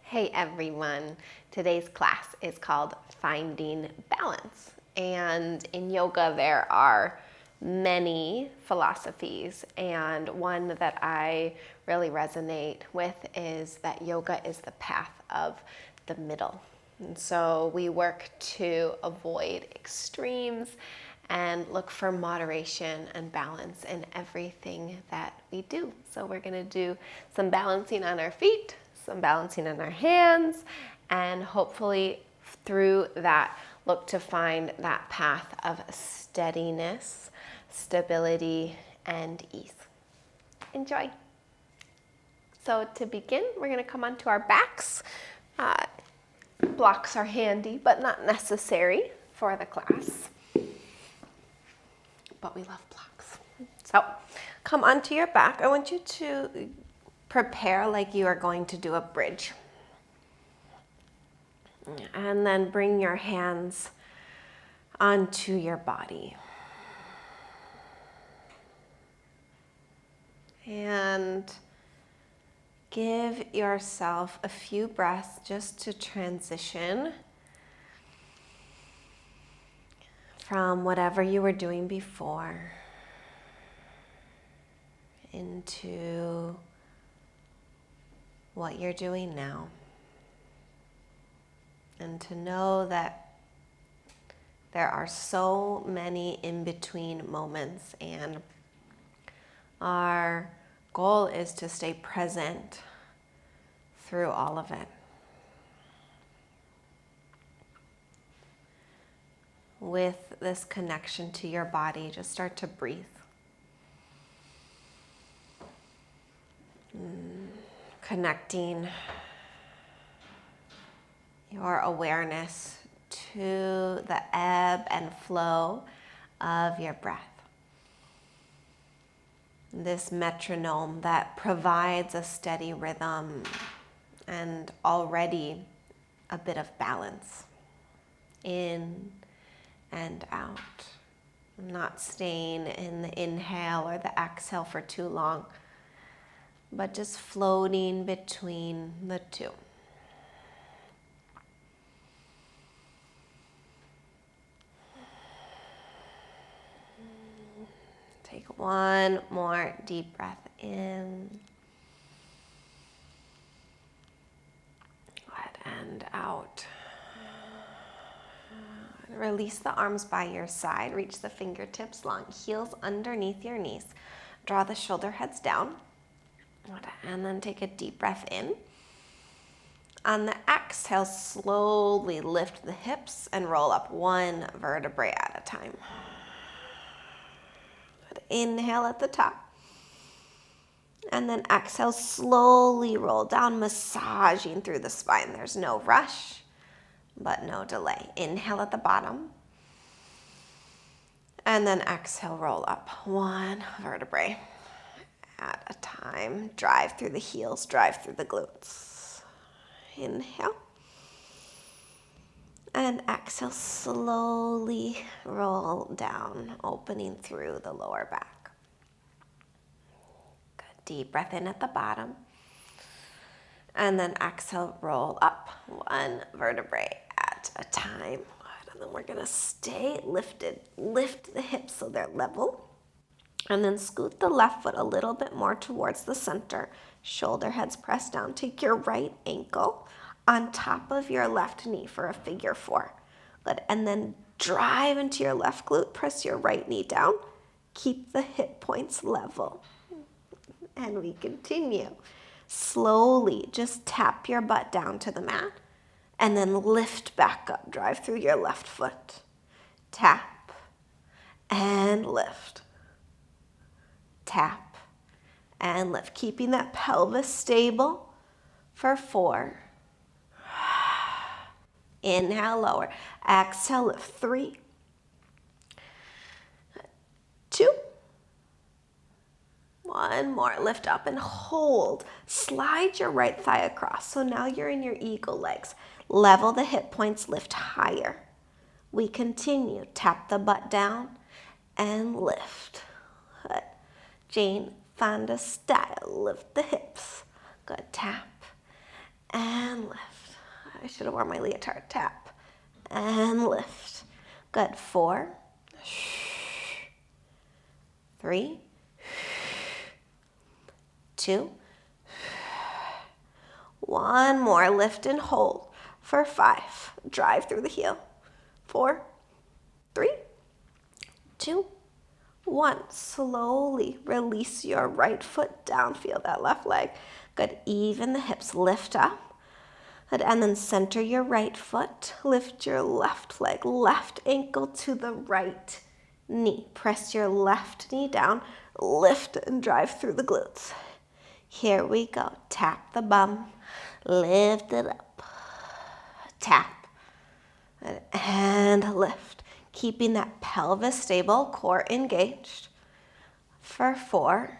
Hey everyone, today's class is called Finding Balance. And in yoga there are many philosophies, and one that I really resonate with is that yoga is the path of the middle. And so we work to avoid extremes and look for moderation and balance in everything that we do. So we're going to do some balancing on our feet, some balancing on our hands, and hopefully through that look to find that path of steadiness, stability, and ease. Enjoy. So to begin, we're going to come onto our backs. Blocks are handy, but not necessary for the class. But we love blocks. So come onto your back. I want you to prepare like you are going to do a bridge. And then bring your hands onto your body. And give yourself a few breaths just to transition from whatever you were doing before into what you're doing now. And to know that there are so many in-between moments, and our goal is to stay present through all of it. With this connection to your body, just start to breathe. Connecting your awareness to the ebb and flow of your breath. This metronome that provides a steady rhythm and already a bit of balance in and out. Not staying in the inhale or the exhale for too long, but just floating between the two. Take one more deep breath in. And out. Release the arms by your side. Reach the fingertips long, heels underneath your knees. Draw the shoulder heads down. And then take a deep breath in. On the exhale, slowly lift the hips and roll up one vertebrae at a time. Inhale at the top. And then exhale, slowly roll down, massaging through the spine. There's no rush, but no delay. Inhale at the bottom. And then exhale, roll up one vertebrae at a time. Drive through the heels, drive through the glutes. Inhale. And exhale, slowly roll down, opening through the lower back. Good. Deep breath in at the bottom. And then exhale, roll up one vertebrae at a time. Good. And then we're going to stay lifted. Lift the hips so they're level. And then scoot the left foot a little bit more towards the center. Shoulder heads pressed down. Take your right ankle on top of your left knee for a figure four. Good. And then drive into your left glute. Press your right knee down. Keep the hip points level. And we continue. Slowly just tap your butt down to the mat. And then lift back up. Drive through your left foot. Tap and lift. Tap and lift. Keeping that pelvis stable for 4. Inhale, lower. Exhale, lift. 3, 2, 1 more. Lift up and hold. Slide your right thigh across. So now you're in your eagle legs. Level the hip points, lift higher. We continue. Tap the butt down and lift. Good. Jane Fonda style. Lift the hips. Good. Tap and and lift. I should have worn my leotard. Tap and lift. Good. 4, 3, 2, 1 more. Lift and hold for 5. Drive through the heel. 4, 3, 2, 1. Slowly release your right foot down. Feel that left leg. Good. Even the hips. Lift up. Good. And then center your right foot. Lift your left leg. Left ankle to the right knee. Press your left knee down. Lift and drive through the glutes. Here we go. Tap the bum. Lift it up. Tap. And lift. Keeping that pelvis stable, core engaged. For 4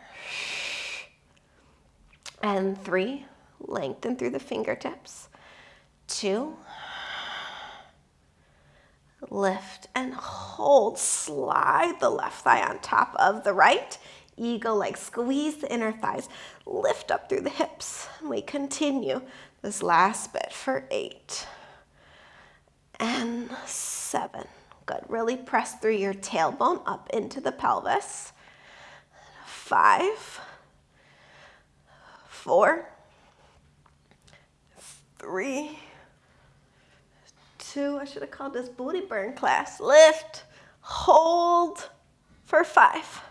and 3. Lengthen through the fingertips. 2. Lift and hold. Slide the left thigh on top of the right. Eagle leg. Squeeze the inner thighs. Lift up through the hips. And we continue this last bit for 8 and 7. Good. Really press through your tailbone up into the pelvis. 5, 4, 3, 2. I should have called this booty burn class. Lift, hold for 5,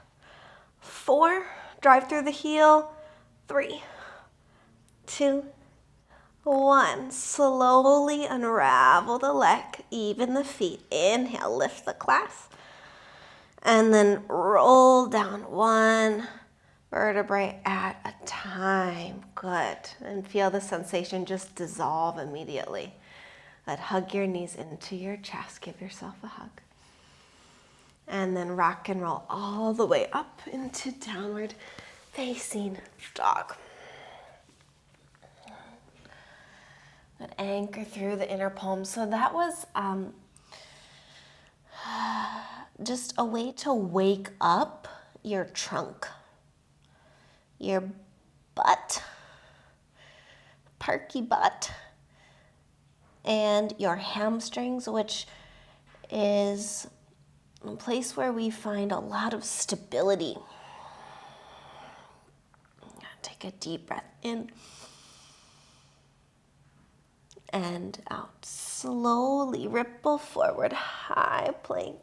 4. Drive through the heel. 3, 2, 1. Slowly unravel the leg, even the feet. Inhale, lift the class. And then roll down 1 vertebrae at a time. Good. And feel the sensation just dissolve immediately. Good. Hug your knees into your chest. Give yourself a hug. And then rock and roll all the way up into downward facing dog. Good. Anchor through the inner palms. So that was just a way to wake up your trunk, your butt, perky butt, and your hamstrings, which is a place where we find a lot of stability. Take a deep breath in and out. Slowly ripple forward, high plank.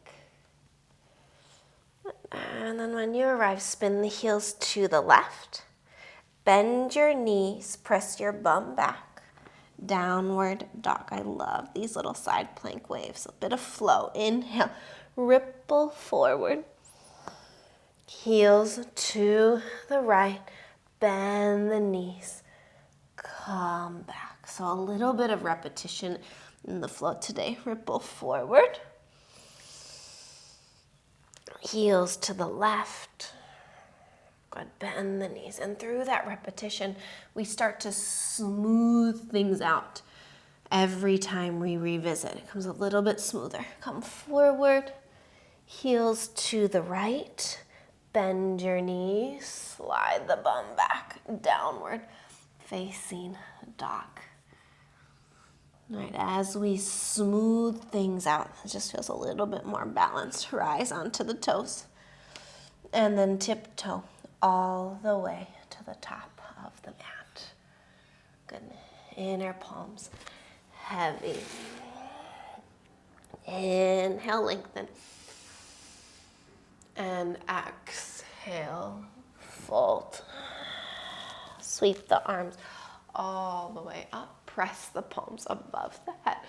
And then when you arrive, spin the heels to the left. Bend your knees, press your bum back. Downward dog. I love these little side plank waves. A bit of flow. Inhale, ripple forward. Heels to the right. Bend the knees. Come back. So a little bit of repetition in the flow today. Ripple forward. Heels to the left. Good. Bend the knees. And through that repetition, we start to smooth things out. Every time we revisit, it comes a little bit smoother. Come forward. Heels to the right. Bend your knees. Slide the bum back. Downward facing dog. All right, as we smooth things out, it just feels a little bit more balanced. Rise onto the toes. And then tiptoe all the way to the top of the mat. Good. Inner palms heavy. Inhale, lengthen. And exhale, fold. Sweep the arms all the way up. Press the palms above the head.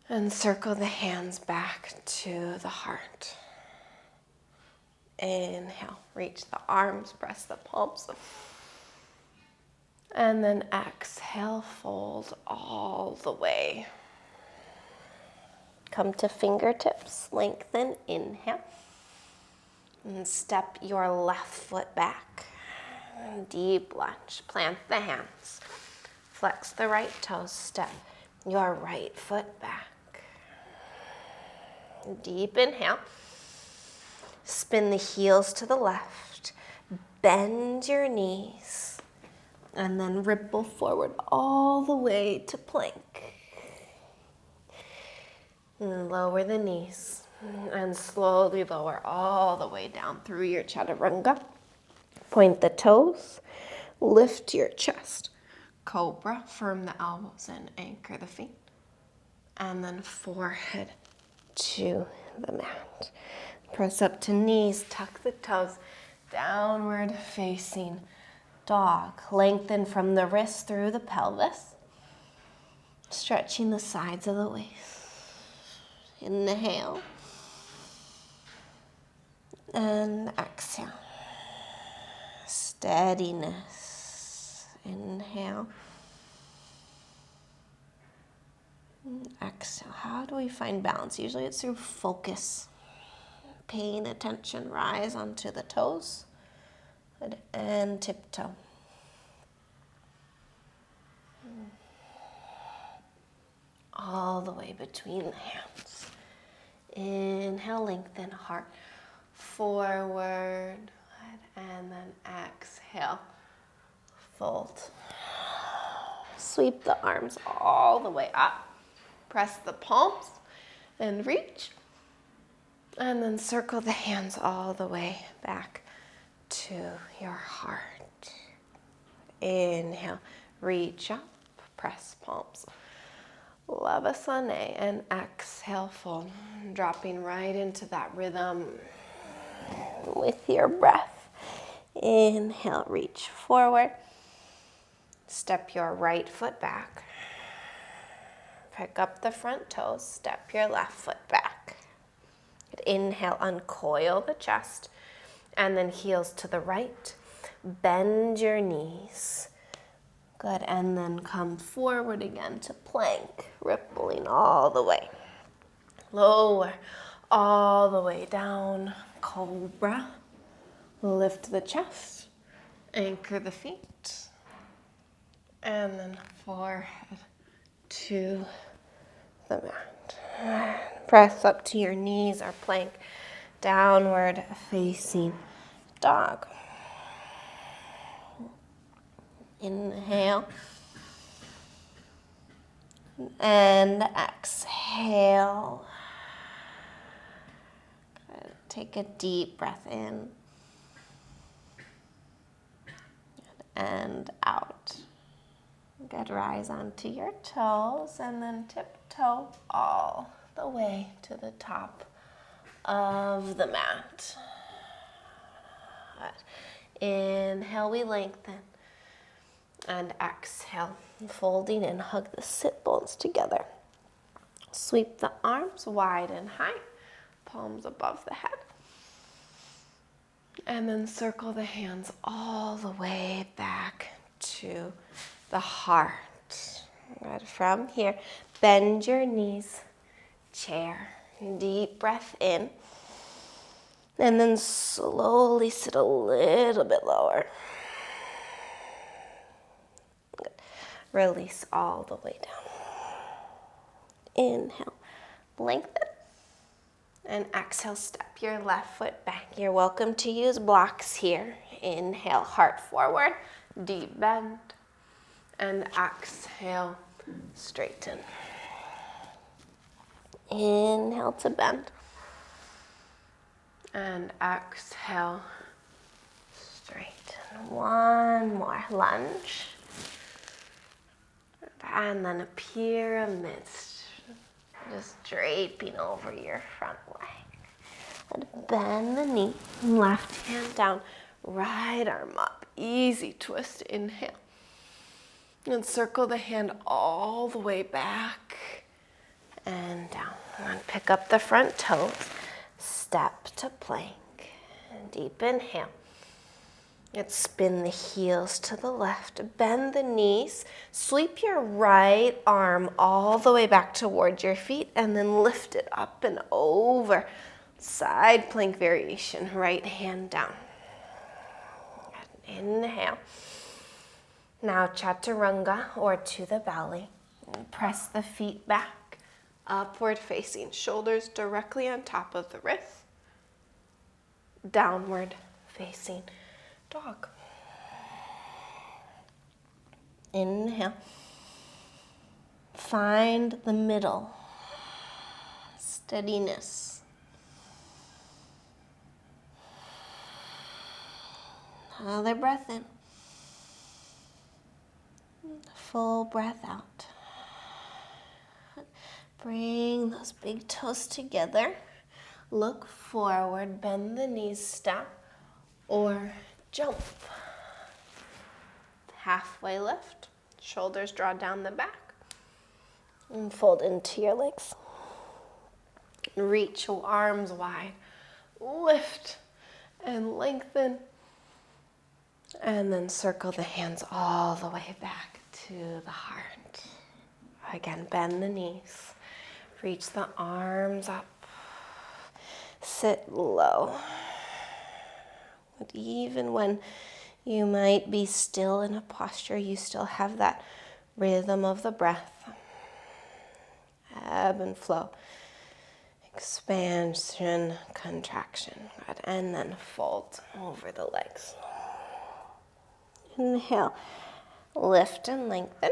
And circle the hands back to the heart. Inhale, reach the arms, press the palms. And then exhale, fold all the way. Come to fingertips, lengthen, inhale. And step your left foot back. Deep lunge, plant the hands. Flex the right toes, step your right foot back. Deep inhale. Spin the heels to the left. Bend your knees. And then ripple forward all the way to plank. And lower the knees and slowly lower all the way down through your chaturanga. Point the toes, lift your chest. Cobra, firm the elbows and anchor the feet. And then forehead to the mat. Press up to knees, tuck the toes, downward facing dog. Lengthen from the wrist through the pelvis. Stretching the sides of the waist. Inhale. And exhale. Steadiness. Inhale. Exhale. How do we find balance? Usually it's through focus. Paying attention. Rise onto the toes. And tiptoe. All the way between the hands. Inhale, lengthen heart forward. And then exhale, fold. Sweep the arms all the way up. Press the palms and reach. And then circle the hands all the way back to your heart. Inhale, reach up, press palms. Lavasana, and exhale, fold. Dropping right into that rhythm with your breath. Inhale, reach forward. Step your right foot back. Pick up the front toes. Step your left foot back. Inhale, uncoil the chest. And then heels to the right. Bend your knees. Good, and then come forward again to plank, rippling all the way. Lower, all the way down, cobra. Lift the chest, anchor the feet, and then forehead to the mat. Press up to your knees or plank, downward facing dog. Inhale. And exhale. Good. Take a deep breath in. And out. Good. Rise onto your toes and then tiptoe all the way to the top of the mat. Good. Inhale, we lengthen. And exhale, folding in, hug the sit bones together. Sweep the arms wide and high, palms above the head. And then circle the hands all the way back to the heart. Good. From here, bend your knees, chair, deep breath in. And then slowly sit a little bit lower. Good. Release all the way down. Inhale, lengthen. And exhale, step your left foot back. You're welcome to use blocks here. Inhale, heart forward, deep bend. And exhale, straighten. Inhale to bend. And exhale, straighten. One more, lunge. And then a pyramid, just draping over your front leg. And bend the knee, left hand down, right arm up. Easy twist, inhale. And circle the hand all the way back and down. And pick up the front toes, step to plank, and deep inhale. And spin the heels to the left, bend the knees, sweep your right arm all the way back towards your feet, and then lift it up and over. Side plank variation, right hand down. Inhale. Now chaturanga, or to the belly. And press the feet back, upward facing, shoulders directly on top of the wrist. Downward facing dog. Inhale. Find the middle. Steadiness. Another breath in. Full breath out. Bring those big toes together. Look forward, bend the knees, step, or jump. Halfway lift, shoulders draw down the back, and fold into your legs. Reach arms wide, lift and lengthen, and then circle the hands all the way back to the heart. Again, bend the knees, reach the arms up, sit low. But even when you might be still in a posture, you still have that rhythm of the breath. Ebb and flow. Expansion, contraction. Good. And then fold over the legs. Inhale. Lift and lengthen.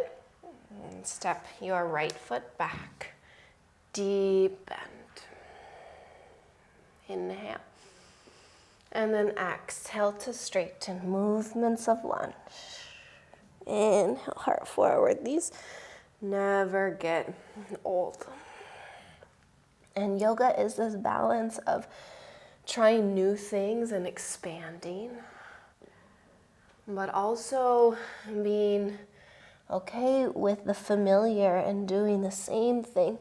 And step your right foot back. Deep bend. Inhale. And then exhale to straighten. Movements of lunge. Inhale, heart forward. These never get old. And yoga is this balance of trying new things and expanding, but also being okay with the familiar and doing the same thing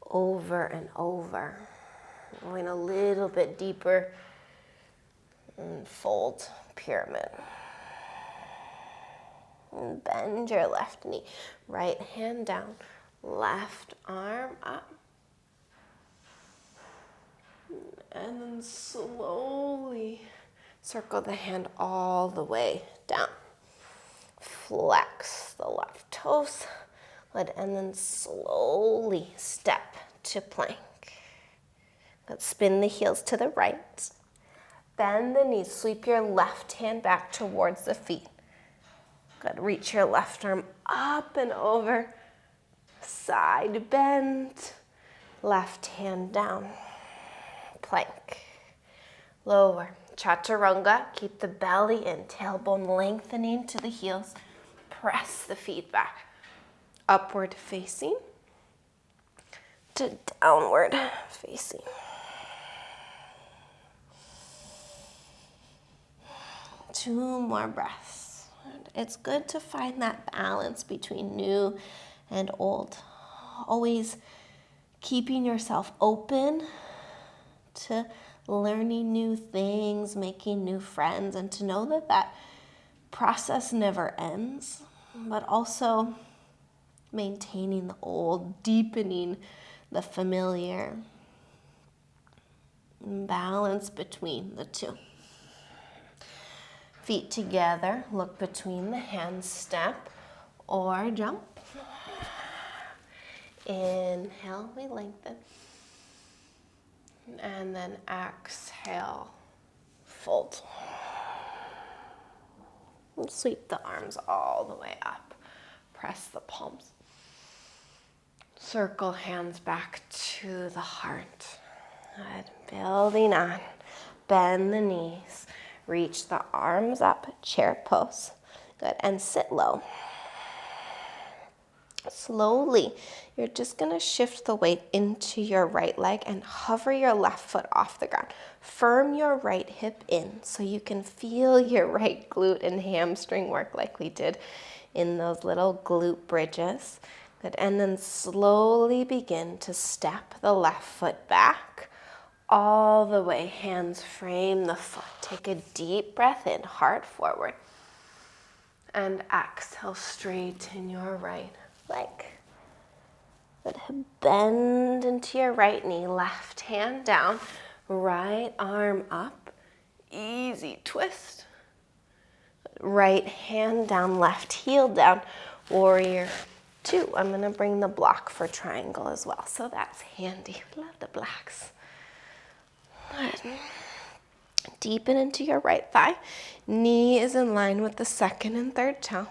over and over. Going a little bit deeper and fold pyramid. And bend your left knee. Right hand down, left arm up. And then slowly circle the hand all the way down. Flex the left toes. And then slowly step to plank. Let's spin the heels to the right. Bend the knees. Sweep your left hand back towards the feet. Good. Reach your left arm up and over. Side bend. Left hand down. Plank. Lower. Chaturanga. Keep the belly in. Tailbone lengthening to the heels. Press the feet back. Upward facing to downward facing. Two more breaths. It's good to find that balance between new and old. Always keeping yourself open to learning new things, making new friends, and to know that that process never ends, but also maintaining the old, deepening the familiar. Balance between the two. Feet together, look between the hands, step or jump. Inhale, we lengthen. And then exhale, fold. And sweep the arms all the way up. Press the palms. Circle hands back to the heart. Good. Building on. Bend the knees. Reach the arms up, chair pose. Good, and sit low. Slowly, you're just gonna shift the weight into your right leg and hover your left foot off the ground. Firm your right hip in so you can feel your right glute and hamstring work like we did in those little glute bridges. Good, and then slowly begin to step the left foot back. All the way, hands frame the foot. Take a deep breath in, heart forward. And exhale, straighten your right leg. Good. Bend into your right knee, left hand down, right arm up. Easy twist. Right hand down, left heel down, warrior two. I'm gonna bring the block for triangle as well, so that's handy. Love the blocks. Good. Deepen into your right thigh. Knee is in line with the second and third toe.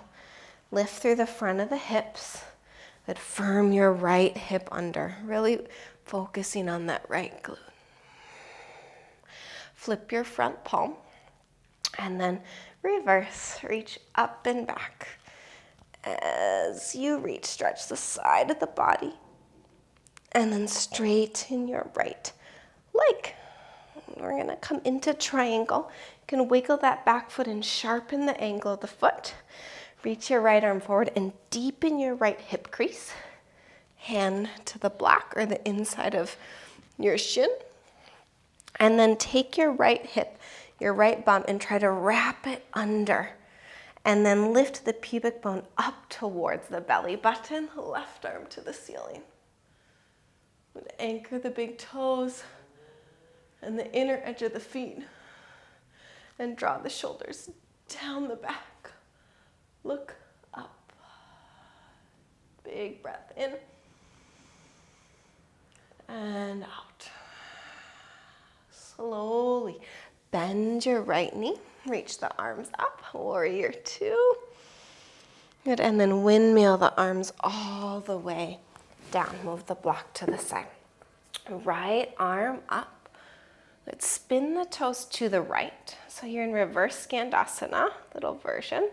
Lift through the front of the hips. Good. Firm your right hip under, really focusing on that right glute. Flip your front palm and then reverse, reach up and back. As you reach, stretch the side of the body and then straighten your right leg. We're gonna come into triangle. You can wiggle that back foot and sharpen the angle of the foot. Reach your right arm forward and deepen your right hip crease. Hand to the block or the inside of your shin. And then take your right hip, your right bum, and try to wrap it under. And then lift the pubic bone up towards the belly button, left arm to the ceiling. Anchor the big toes and the inner edge of the feet. And draw the shoulders down the back. Look up. Big breath in. And out. Slowly bend your right knee. Reach the arms up. Warrior two. Good. And then windmill the arms all the way down. Move the block to the side. Right arm up. Let's spin the toes to the right. So you're in reverse Skandasana, little version.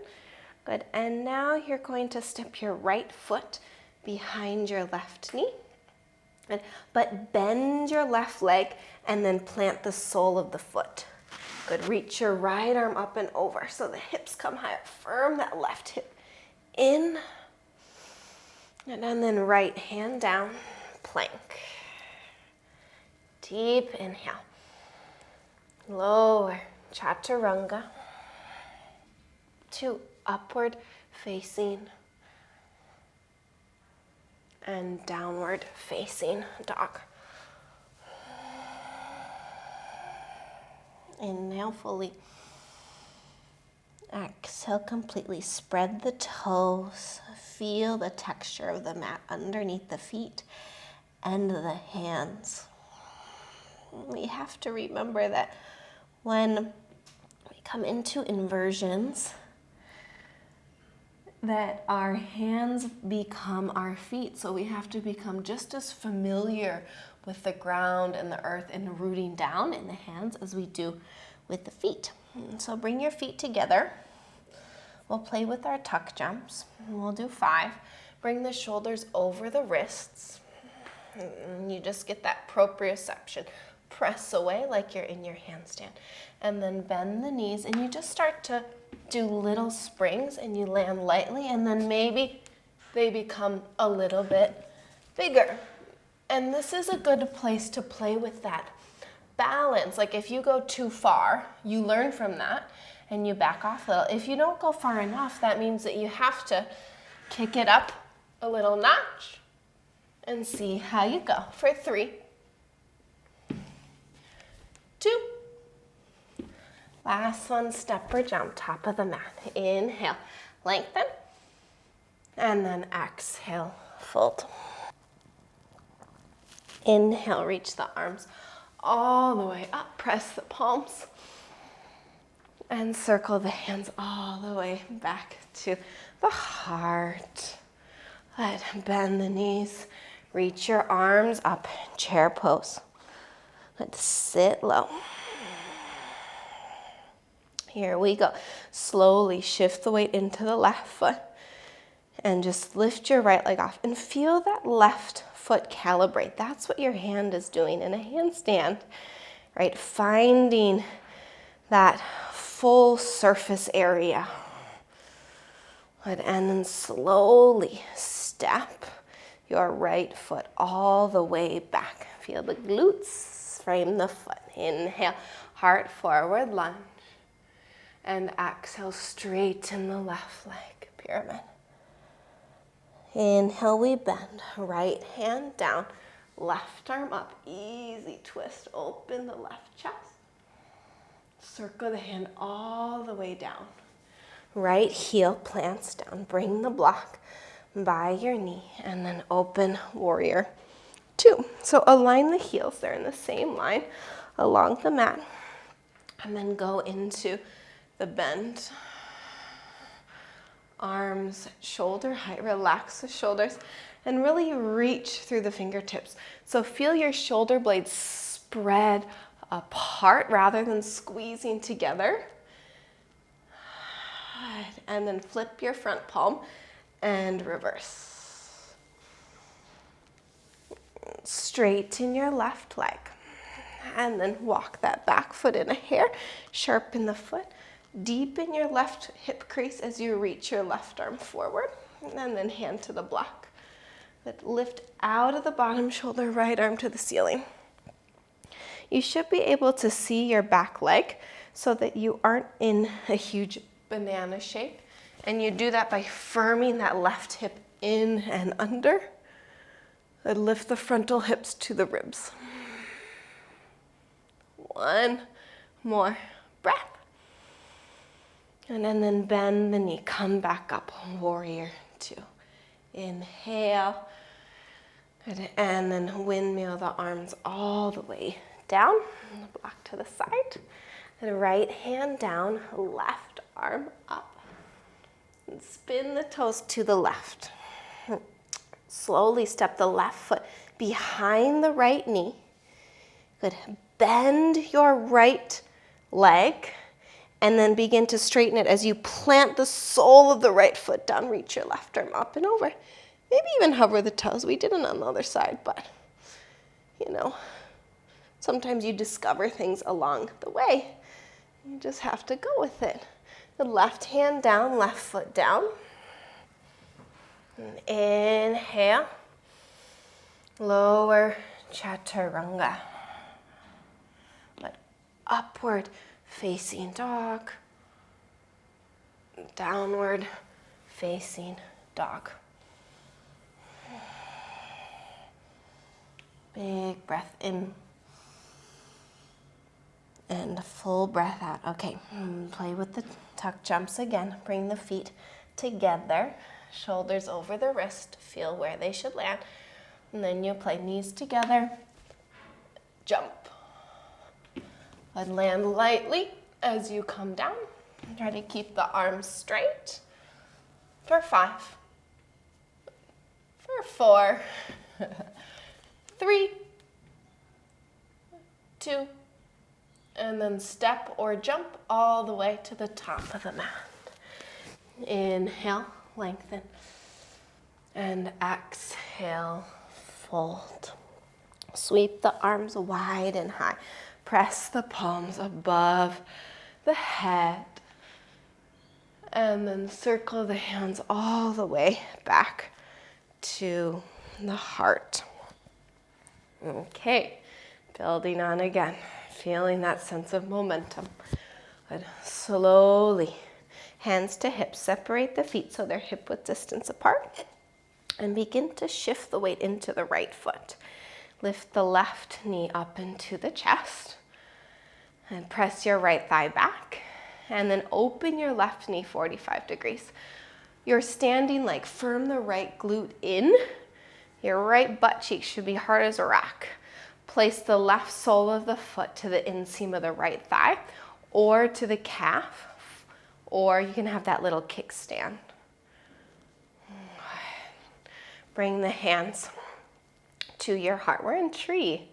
Good. And now you're going to step your right foot behind your left knee. Good. But bend your left leg and then plant the sole of the foot. Good. Reach your right arm up and over so the hips come high up. Firm that left hip in. And then right hand down, plank. Deep inhale. Lower, chaturanga. To upward facing and downward facing dog. Inhale fully. Exhale completely. Spread the toes. Feel the texture of the mat underneath the feet and the hands. We have to remember that when we come into inversions, that our hands become our feet. So we have to become just as familiar with the ground and the earth and rooting down in the hands as we do with the feet. So bring your feet together. We'll play with our tuck jumps. We'll do 5. Bring the shoulders over the wrists. You just get that proprioception. Press away like you're in your handstand. And then bend the knees and you just start to do little springs and you land lightly and then maybe they become a little bit bigger. And this is a good place to play with that balance. Like if you go too far, you learn from that and you back off a little. If you don't go far enough, that means that you have to kick it up a little notch and see how you go. For 3, 2, last one, step or jump, top of the mat. Inhale, lengthen, and then exhale, fold. Inhale, reach the arms all the way up, press the palms, and circle the hands all the way back to the heart. Bend the knees, reach your arms up, chair pose. Let's sit low. Here we go. Slowly shift the weight into the left foot and just lift your right leg off and feel that left foot calibrate. That's what your hand is doing in a handstand, right? Finding that full surface area. And then slowly step your right foot all the way back. Feel the glutes, frame the foot. Inhale, heart forward, lunge. And exhale, straighten the left leg, pyramid. Inhale, we bend, right hand down, left arm up, easy twist, open the left chest. Circle the hand all the way down. Right heel plants down, bring the block by your knee, and then open warrior 2. So align the heels, they're in the same line along the mat, and then go into the bend arms shoulder height. Relax the shoulders and really reach through the fingertips. So feel your shoulder blades spread apart rather than squeezing together. And then flip your front palm and reverse. Straighten your left leg. And then walk that back foot in a hair. Sharpen the foot. Deepen your left hip crease as you reach your left arm forward. And then hand to the block. Lift out of the bottom shoulder, right arm to the ceiling. You should be able to see your back leg so that you aren't in a huge banana shape. And you do that by firming that left hip in and under. And lift the frontal hips to the ribs. One more breath. And then bend the knee, come back up, warrior two. Inhale. Good. And then windmill the arms all the way down, block to the side. And right hand down, left arm up. And spin the toes to the left. Slowly step the left foot behind the right knee. Good. Bend your right leg and then begin to straighten it as you plant the sole of the right foot down. Reach your left arm up and over. Maybe even hover the toes. We did it on the other side, but you know, sometimes you discover things along the way. You just have to go with it. The left hand down, left foot down. And inhale. Lower chaturanga. But upward facing dog. Downward facing dog. Big breath in. And a full breath out. Okay, play with the tuck jumps again. Bring the feet together. Shoulders over the wrist. Feel where they should land. And then you play knees together. Jump. And land lightly as you come down. Try to keep the arms straight. For 5. For 4. 3. 2. And then step or jump all the way to the top of the mat. Inhale, lengthen. And exhale, fold. Sweep the arms wide and high. Press the palms above the head. And then circle the hands all the way back to the heart. Okay, building on again. Feeling that sense of momentum. Good. Slowly, hands to hips. Separate the feet so they're hip-width distance apart. And begin to shift the weight into the right foot. Lift the left knee up into the chest. And press your right thigh back. And then open your left knee 45 degrees. You're standing like firm the right glute in. Your right butt cheek should be hard as a rock. Place the left sole of the foot to the inseam of the right thigh or to the calf, or you can have that little kickstand. Bring the hands to your heart. We're in tree.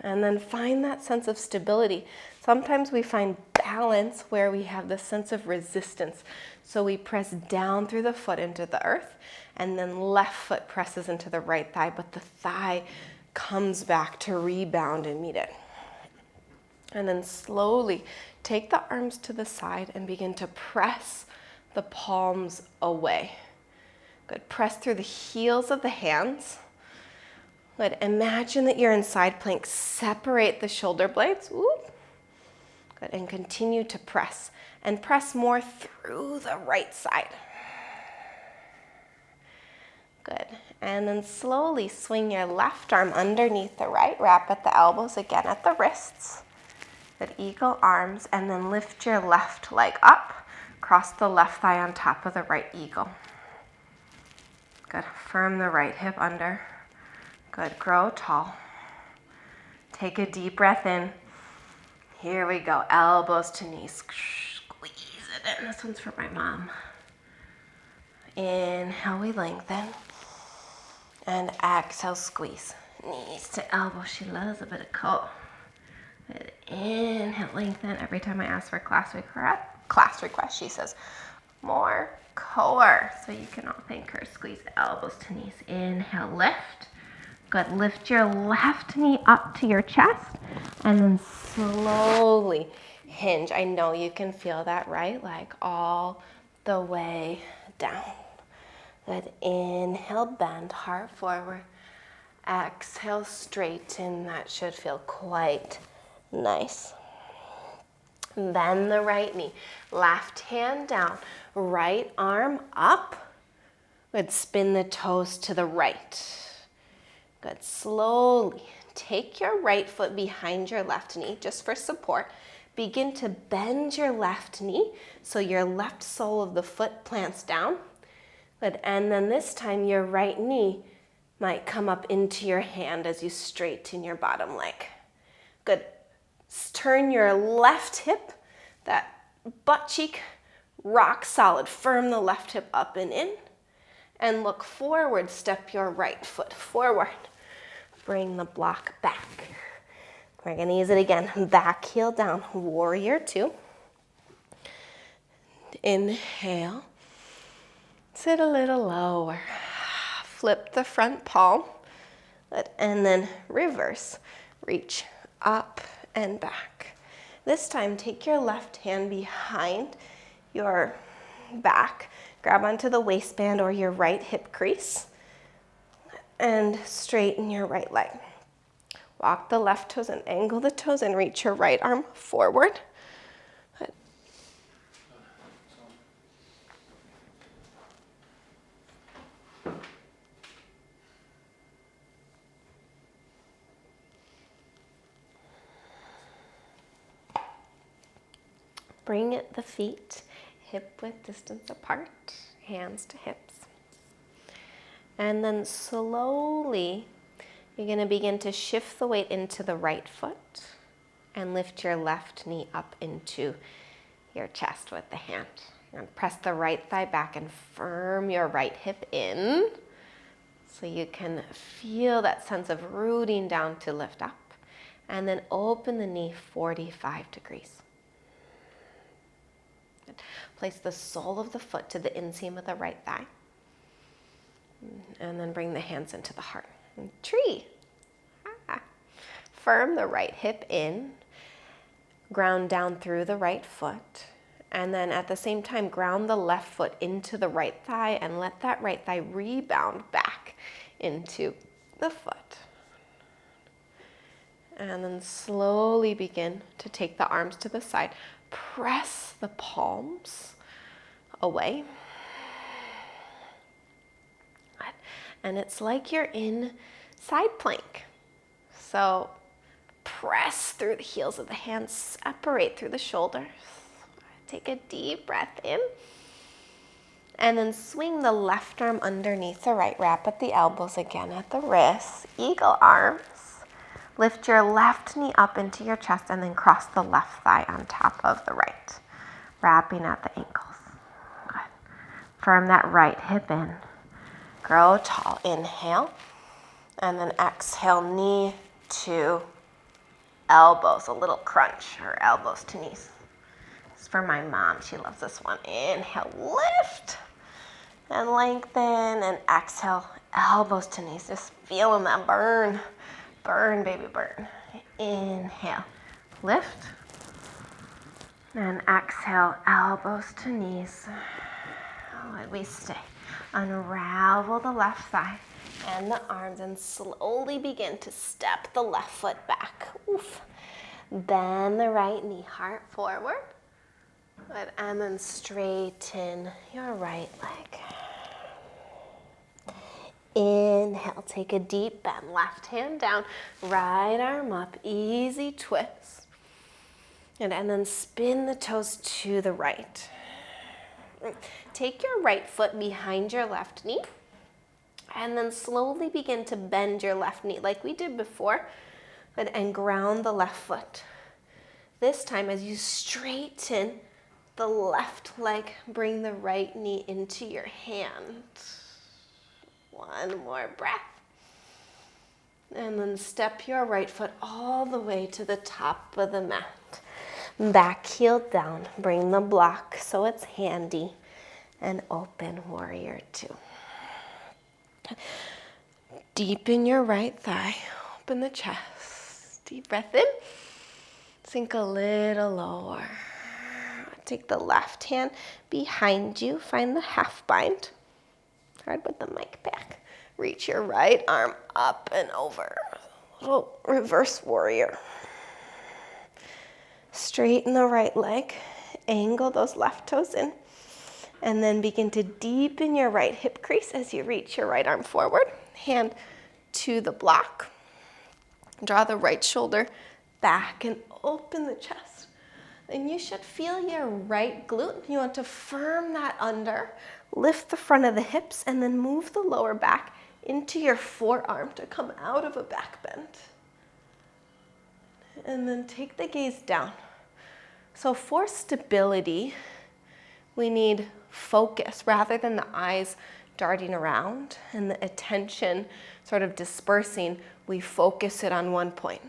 And then find that sense of stability. Sometimes we find balance where we have this sense of resistance. So we press down through the foot into the earth, and then left foot presses into the right thigh, but the thigh comes back to rebound and meet it. And then slowly take the arms to the side and begin to press the palms away. Good. Press through the heels of the hands. Good. Imagine that you're in side plank. Separate the shoulder blades. Ooh. Good. And continue to press. And press more through the right side. Good. And then slowly swing your left arm underneath the right. Wrap at the elbows, again at the wrists. Good. Eagle arms. And then lift your left leg up. Cross the left thigh on top of the right eagle. Good. Firm the right hip under. Good. Grow tall. Take a deep breath in. Here we go. Elbows to knees. Squeeze it And this one's for my mom. Inhale, we lengthen. And exhale, squeeze. Knees to elbow. She loves a bit of core. Good. Inhale, lengthen. Every time I ask for class request, she says, more core. So you can all thank her. Squeeze elbows to knees. Inhale, lift. Good. Lift your left knee up to your chest and then slowly hinge. I know you can feel that right leg all the way down. Good. Inhale, bend, heart forward. Exhale, straighten. That should feel quite nice. Bend the right knee. Left hand down. Right arm up. Good. Spin the toes to the right. Good. Slowly take your right foot behind your left knee just for support. Begin to bend your left knee so your left sole of the foot plants down. Good. And then this time your right knee might come up into your hand as you straighten your bottom leg. Good. Turn your left hip, that butt cheek, rock solid. Firm the left hip up and in. And look forward, step your right foot forward. Bring the block back. We're gonna use it again. Back heel down, warrior two. Inhale, sit a little lower. Flip the front palm, and then reverse. Reach up and back. This time, take your left hand behind your back. Grab onto the waistband or your right hip crease and straighten your right leg. Walk the left toes and angle the toes and reach your right arm forward. Bring the feet hip width distance apart, hands to hips. And then slowly, you're going to begin to shift the weight into the right foot and lift your left knee up into your chest with the hand. You're going to press the right thigh back and firm your right hip in so you can feel that sense of rooting down to lift up. And then open the knee 45 degrees. Place the sole of the foot to the inseam of the right thigh. And then bring the hands into the heart. Tree. Firm the right hip in. Ground down through the right foot. And then at the same time, ground the left foot into the right thigh and let that right thigh rebound back into the foot. And then slowly begin to take the arms to the side. Press the palms away. And it's like you're in side plank. So press through the heels of the hands, separate through the shoulders. Take a deep breath in. And then swing the left arm underneath the right. Wrap at the elbows again at the wrists. Eagle arms. Lift your left knee up into your chest and then cross the left thigh on top of the right. Wrapping at the ankles. Good. Firm that right hip in. Grow tall. Inhale. And then exhale, knee to elbows. A little crunch, or elbows to knees. This is for my mom. She loves this one. Inhale, lift. And lengthen. And exhale, elbows to knees. Just feeling that burn. Burn, baby, burn. Inhale, lift. And exhale, elbows to knees. Let me stay. Unravel the left thigh and the arms and slowly begin to step the left foot back. Oof. Bend the right knee, heart forward. Good. And then straighten your right leg. Inhale, take a deep bend, left hand down, right arm up, easy twist. And then spin the toes to the right. Take your right foot behind your left knee and then slowly begin to bend your left knee like we did before and ground the left foot. This time as you straighten the left leg, bring the right knee into your hand. One more breath. And then step your right foot all the way to the top of the mat. Back heel down, bring the block so it's handy, and open warrior two. Deepen your right thigh, open the chest. Deep breath in, sink a little lower. Take the left hand behind you, find the half bind. Hard with the mic back. Reach your right arm up and over. Little reverse warrior. Straighten the right leg, angle those left toes in, and then begin to deepen your right hip crease as you reach your right arm forward. Hand to the block. Draw the right shoulder back and open the chest. And you should feel your right glute. You want to firm that under, lift the front of the hips, and then move the lower back into your forearm to come out of a back bend. And then take the gaze down. So for stability, we need focus rather than the eyes darting around and the attention sort of dispersing. We focus it on one point.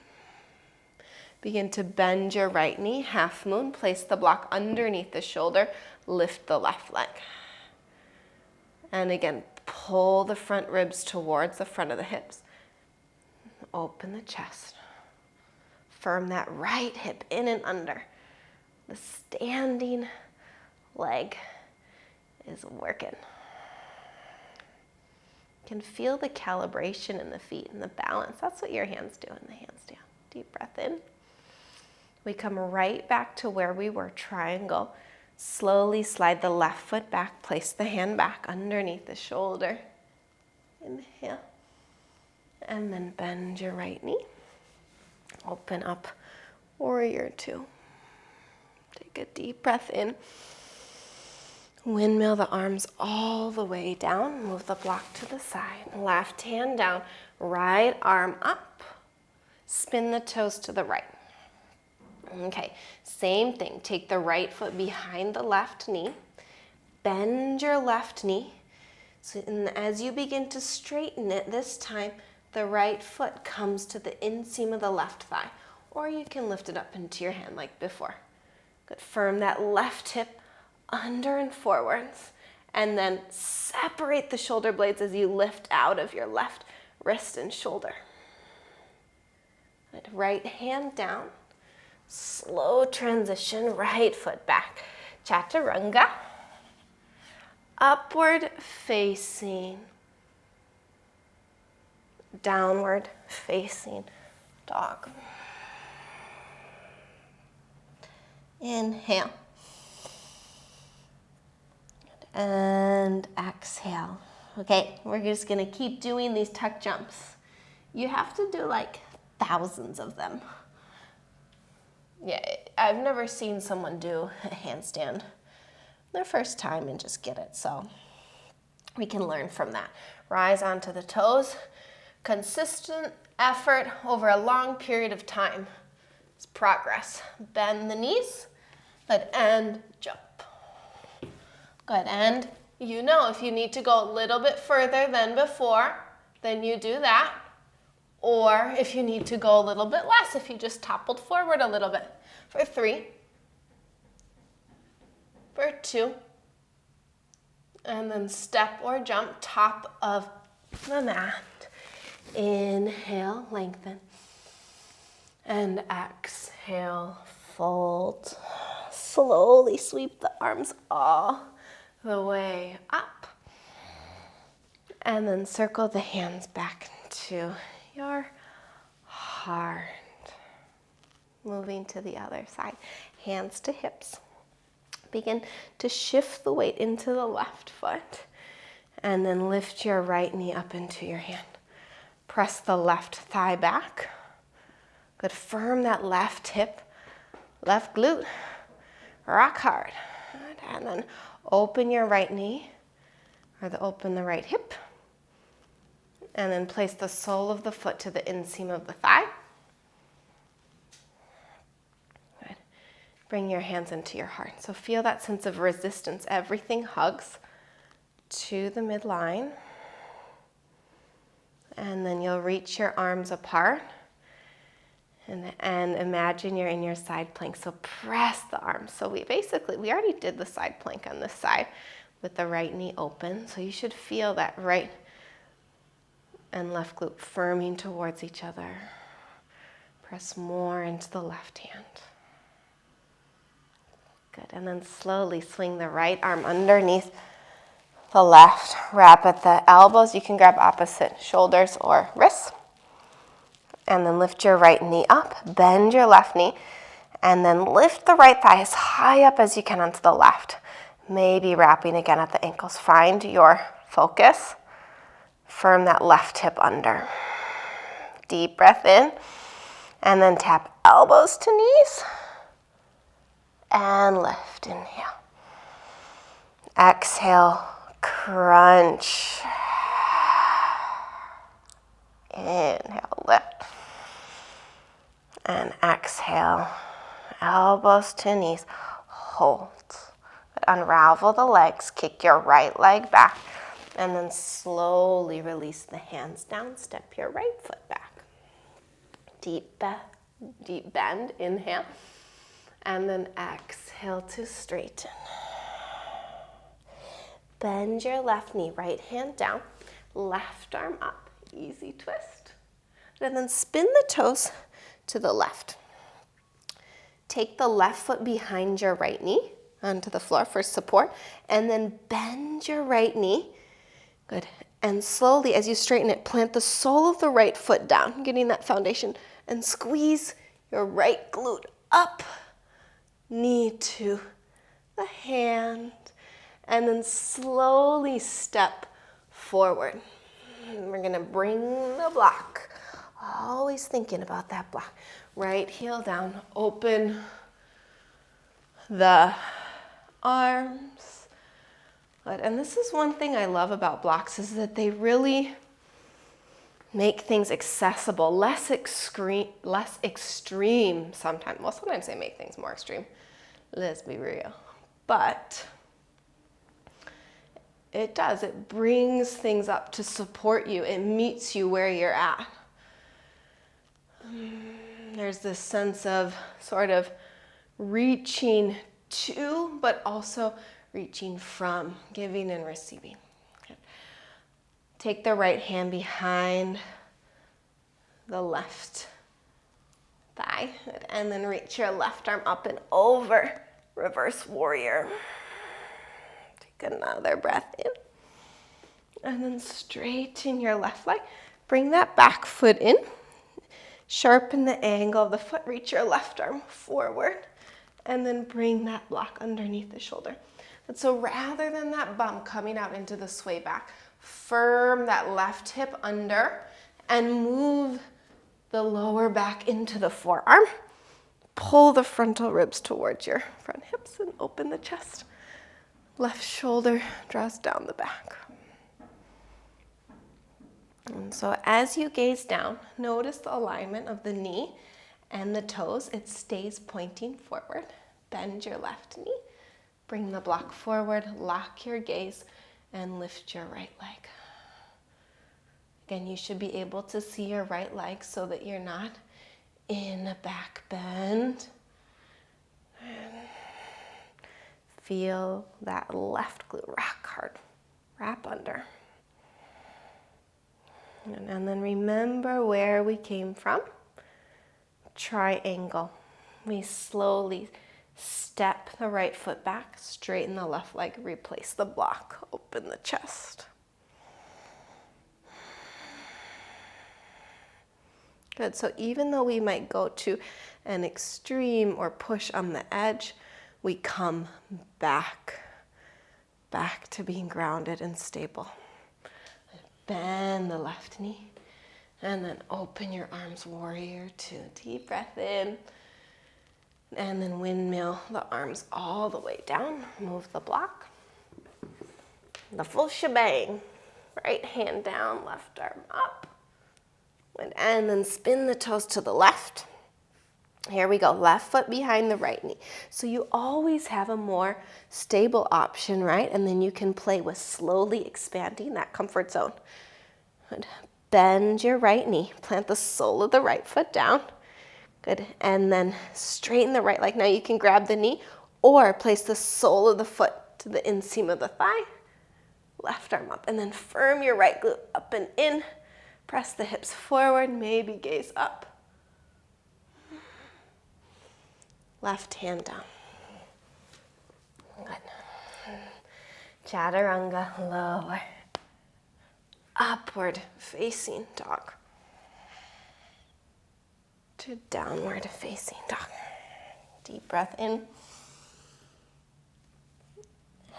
Begin to bend your right knee, half moon, place the block underneath the shoulder, lift the left leg. And again, pull the front ribs towards the front of the hips. Open the chest. Firm that right hip in and under. The standing leg is working. You can feel the calibration in the feet and the balance. That's what your hands do in the handstand. Deep breath in. We come right back to where we were, triangle. Slowly slide the left foot back, place the hand back underneath the shoulder. Inhale. And then bend your right knee. Open up, warrior two. Take a deep breath in. Windmill the arms all the way down. Move the block to the side. Left hand down, right arm up. Spin the toes to the right. Okay, same thing. Take the right foot behind the left knee. Bend your left knee. So, and as you begin to straighten it, this time the right foot comes to the inseam of the left thigh. Or you can lift it up into your hand like before. Good. Firm that left hip under and forwards. And then separate the shoulder blades as you lift out of your left wrist and shoulder. Good. Right hand down. Slow transition, right foot back. Chaturanga. Upward facing. Downward facing dog. Inhale. And exhale. Okay, we're just gonna keep doing these tuck jumps. You have to do like thousands of them. Yeah, I've never seen someone do a handstand their first time and just get it, so we can learn from that. Rise onto the toes. Consistent effort over a long period of time. It's progress. Bend the knees. Good, and jump. Good, and you know if you need to go a little bit further than before, then you do that. Or if you need to go a little bit less, if you just toppled forward a little bit. For 3, for 2, and then step or jump top of the mat. Inhale, lengthen, and exhale, fold. Slowly sweep the arms all the way up, and then circle the hands back to your heart. Moving to the other side, hands to hips. Begin to shift the weight into the left foot, and then lift your right knee up into your hand. Press the left thigh back. Good, firm that left hip, left glute, rock hard. Good. And then open your right knee, or open the right hip, and then place the sole of the foot to the inseam of the thigh. Good. bring your hands into your heart. So feel that sense of resistance. Everything hugs to the midline. And then you'll reach your arms apart. And imagine you're in your side plank. So press the arms. So we already did the side plank on this side with the right knee open. So you should feel that right and left glute firming towards each other. Press more into the left hand. Good. And then slowly swing the right arm underneath the left. Wrap at the elbows. You can grab opposite shoulders or wrists. And then lift your right knee up. Bend your left knee. And then lift the right thigh as high up as you can onto the left. Maybe wrapping again at the ankles. Find your focus. Firm that left hip under. Deep breath in. And then tap elbows to knees. And lift. Inhale. Exhale. Crunch. Inhale. Lift. And exhale. Elbows to knees. Hold. Unravel the legs. Kick your right leg back. And then slowly release the hands down. Step your right foot back. Deep bend. Inhale. And then exhale to straighten. Bend your left knee. Right hand down. Left arm up. Easy twist. And then spin the toes to the left. Take the left foot behind your right knee onto the floor for support. And then bend your right knee. Good. And slowly, as you straighten it, plant the sole of the right foot down, getting that foundation, and squeeze your right glute up, knee to the hand, and then slowly step forward. And we're gonna bring the block, always thinking about that block. Right heel down, open the arms. And this is one thing I love about blocks is that they really make things accessible, less extreme sometimes. Well, sometimes they make things more extreme. Let's be real. But it does. It brings things up to support you. It meets you where you're at. There's this sense of sort of reaching to, but also reaching from, giving and receiving. Okay. Take the right hand behind the left thigh, and then reach your left arm up and over, reverse warrior. Take another breath in, and then straighten your left leg. Bring that back foot in, sharpen the angle of the foot, reach your left arm forward, and then bring that block underneath the shoulder. And so rather than that bump coming out into the sway back, firm that left hip under and move the lower back into the forearm. Pull the frontal ribs towards your front hips and open the chest. Left shoulder draws down the back. And so as you gaze down, notice the alignment of the knee and the toes. It stays pointing forward. Bend your left knee. Bring the block forward, lock your gaze, and lift your right leg. Again, you should be able to see your right leg so that you're not in a back bend. And feel that left glute rock hard, wrap under. And then remember where we came from. Triangle. We slowly step the right foot back, straighten the left leg, replace the block, open the chest. Good, so even though we might go to an extreme or push on the edge, we come back to being grounded and stable. Bend the left knee, and then open your arms, warrior two. Deep breath in. And then windmill the arms all the way down. Move the block. The full shebang. Right hand down, left arm up. And then spin the toes to the left. Here we go, left foot behind the right knee. So you always have a more stable option, right? And then you can play with slowly expanding that comfort zone. Good. Bend your right knee, plant the sole of the right foot down. Good, and then straighten the right leg. Now you can grab the knee or place the sole of the foot to the inseam of the thigh. Left arm up, and then firm your right glute up and in. Press the hips forward, maybe gaze up. Left hand down. Good. Chaturanga, lower. Upward facing dog. To downward facing dog. Deep breath in.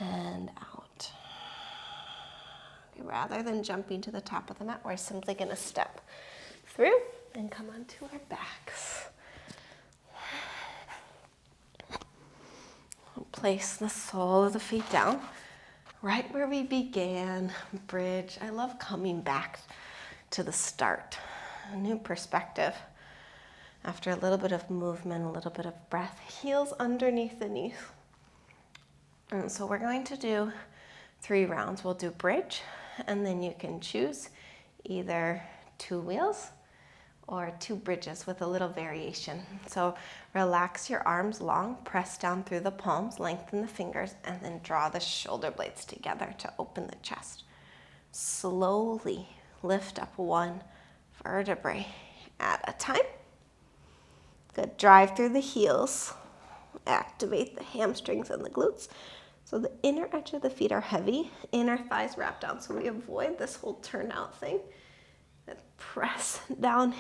And out. Okay, rather than jumping to the top of the mat, we're simply going to step through and come onto our backs. Place the sole of the feet down, right where we began, bridge. I love coming back to the start, a new perspective. After a little bit of movement, a little bit of breath, heels underneath the knees. And so we're going to do 3 rounds. We'll do bridge, and then you can choose either 2 wheels or 2 bridges with a little variation. So relax your arms long, press down through the palms, lengthen the fingers, and then draw the shoulder blades together to open the chest. Slowly lift up 1 vertebrae at a time. Good, drive through the heels, activate the hamstrings and the glutes. So the inner edge of the feet are heavy, inner thighs wrap down, so we avoid this whole turnout thing. Then press down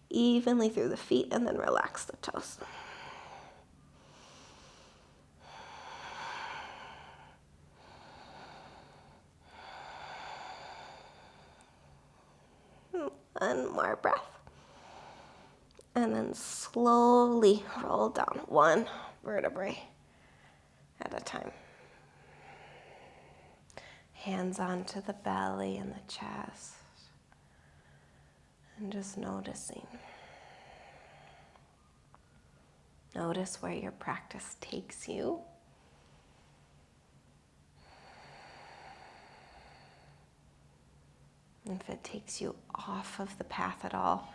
evenly through the feet and then relax the toes. One more breath. And then slowly roll down 1 vertebrae at a time. Hands onto the belly and the chest. And just noticing. Notice where your practice takes you. If it takes you off of the path at all,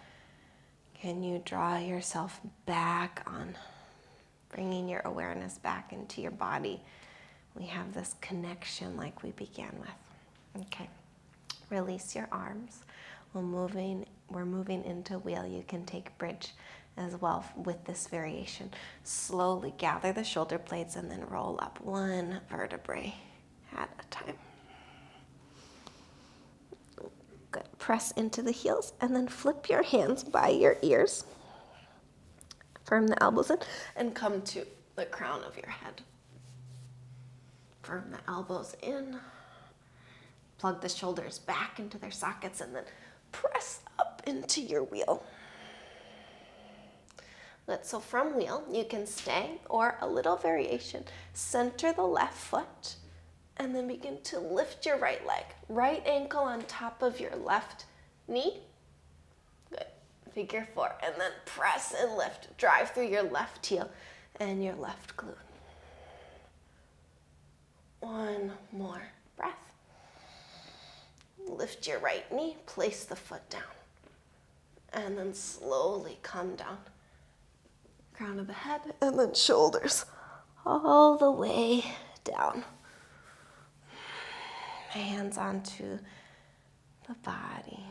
can you draw yourself back on, bringing your awareness back into your body? We have this connection like we began with. Okay, release your arms. We're moving into wheel. You can take bridge as well with this variation. Slowly gather the shoulder blades and then roll up 1 vertebrae at a time. Good. Press into the heels and then flip your hands by your ears. Firm the elbows in and come to the crown of your head. Firm the elbows in. Plug the shoulders back into their sockets and then press up into your wheel. Good. So from wheel, you can stay or a little variation. Center the left foot and then begin to lift your right leg. Right ankle on top of your left knee. Good. Figure 4. And then press and lift. Drive through your left heel and your left glute. 1 more breath. Lift your right knee, place the foot down. And then slowly come down. Crown of the head and then shoulders all the way down. Hands onto the body.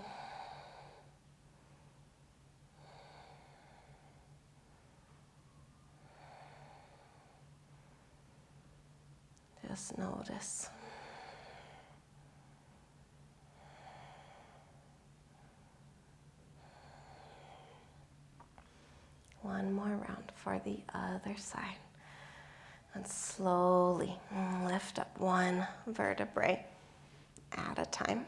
Just notice. One more round for the other side. And slowly lift up 1 vertebrae at a time.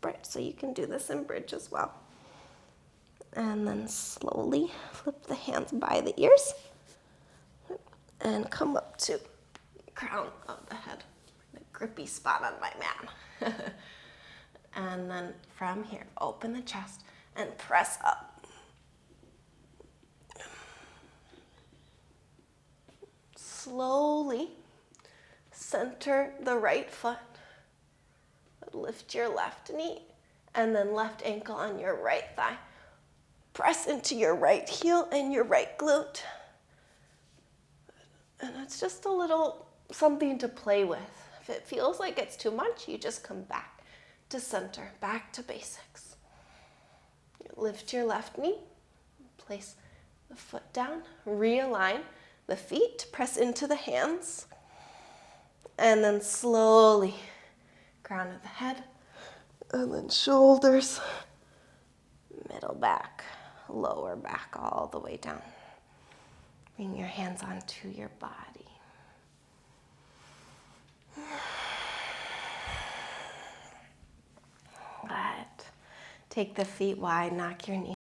Bridge, so you can do this in bridge as well. And then slowly flip the hands by the ears and come up to the crown of the head, the grippy spot on my mat. And then from here, open the chest and press up. slowly center the right foot. Lift your left knee and then left ankle on your right thigh. Press into your right heel and your right glute. And it's just a little something to play with. If it feels like it's too much, you just come back to center, back to basics. Lift your left knee, place the foot down, realign the feet, press into the hands, and then slowly crown of the head, and then shoulders, middle back, lower back, all the way down. Bring your hands onto your body. Good. Take the feet wide, knock your knees